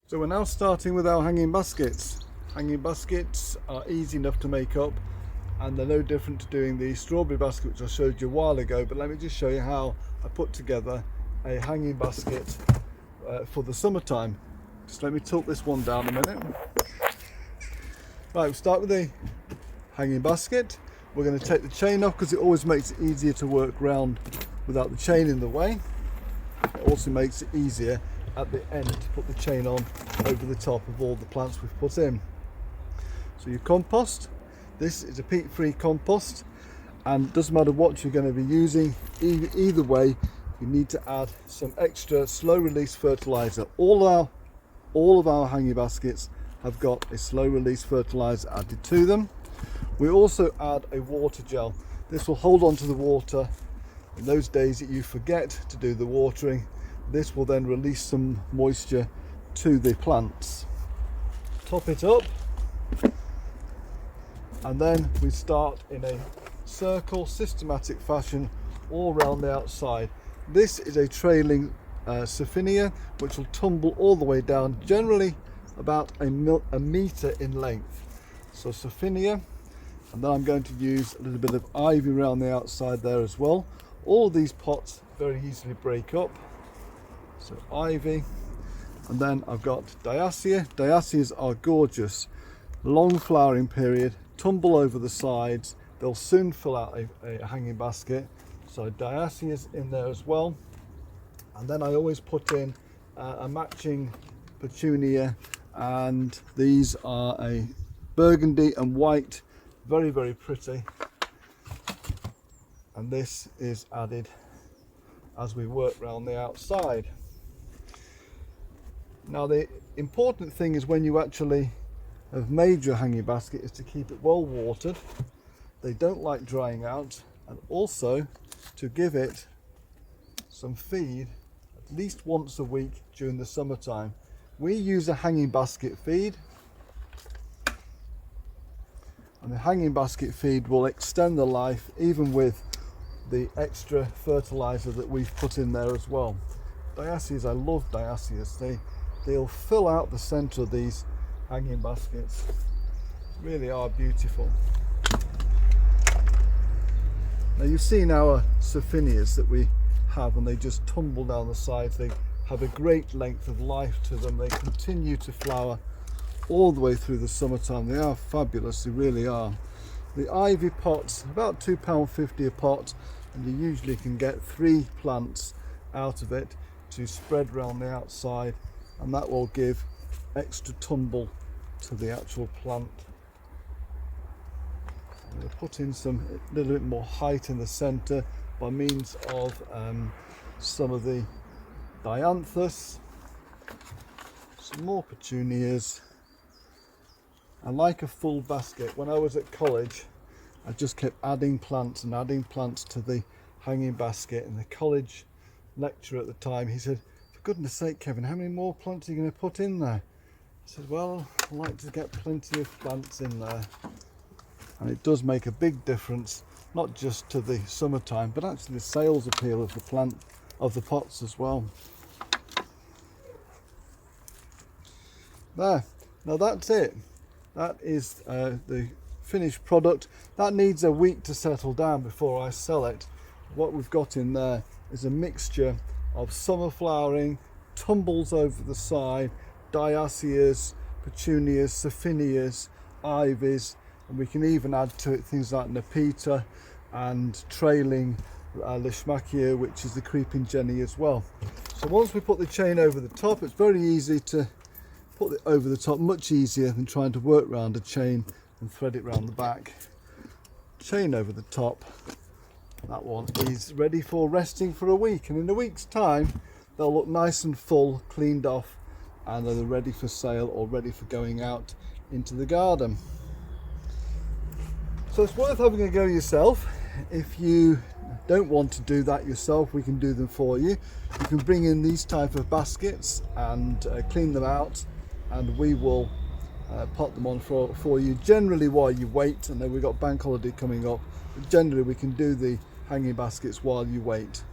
So we're now starting with our hanging baskets. Hanging baskets are easy enough to make up, and they're no different to doing the strawberry basket which I showed you a while ago, but let me just show you how I put together a hanging basket for the summertime. Just let me tilt this one down a minute. Right, we'll start with the hanging basket. We're going to take the chain off because it always makes it easier to work round without the chain in the way. It also makes it easier at the end to put the chain on over the top of all the plants we've put in. So your compost, this is a peat-free compost, and it doesn't matter what you're going to be using, either way you need to add some extra slow release fertilizer. All of our hanging baskets have got a slow release fertilizer added to them. We also add a water gel. This will hold on to the water in those days that you forget to do the watering. This will then release some moisture to the plants. Top it up, and then we start in a circle, systematic fashion all around the outside. This is a trailing surfinia which will tumble all the way down, generally about a metre in length. So surfinia, and then I'm going to use a little bit of ivy around the outside there as well. All of these pots very easily break up. So ivy, and then I've got diascia. Diascias are gorgeous, long flowering period, tumble over the sides. They'll soon fill out a hanging basket. So diascias in there as well. And then I always put in a matching petunia, and these are a burgundy and white, very, very pretty. And this is added as we work round the outside. Now the important thing is when you actually have made your hanging basket is to keep it well watered. They don't like drying out, and also to give it some feed at least once a week during the summertime. We use a hanging basket feed, and the hanging basket feed will extend the life even with the extra fertilizer that we've put in there as well. Diascias, I love diascias. They'll fill out the center of these hanging baskets. Really are beautiful. Now you've seen our surfinias that we have, and they just tumble down the sides. They have a great length of life to them. They continue to flower all the way through the summertime. They are fabulous, they really are. The ivy pots, about £2.50 a pot, and you usually can get 3 plants out of it to spread around the outside, and that will give extra tumble to the actual plant. I'm going to put in a little bit more height in the centre by means of some of the dianthus, some more petunias. I like a full basket. When I was at college, I just kept adding plants and adding plants to the hanging basket, and the college lecturer at the time, he said, "For goodness sake, Kevin, how many more plants are you going to put in there?" I said, "Well, I like to get plenty of plants in there." And it does make a big difference, not just to the summertime, but actually the sales appeal of the pots as well. There, now that's it. That is the finished product. That needs a week to settle down before I sell it. What we've got in there is a mixture of summer flowering, tumbles over the side, diascias, petunias, surfinias, ivies, and we can even add to it things like nepeta and trailing leishmachia, which is the creeping jenny as well. So once we put the chain over the top, it's very easy to put it over the top, much easier than trying to work around a chain and thread it round the back. Chain over the top. That one is ready for resting for a week, and in a week's time they'll look nice and full, cleaned off, and they're ready for sale or ready for going out into the garden. So it's worth having a go yourself. If you don't want to do that yourself, we can do them for you. You can bring in these type of baskets and clean them out, and we will pot them on for you, generally while you wait. I know we've got bank holiday coming up, but generally we can do the hanging baskets while you wait.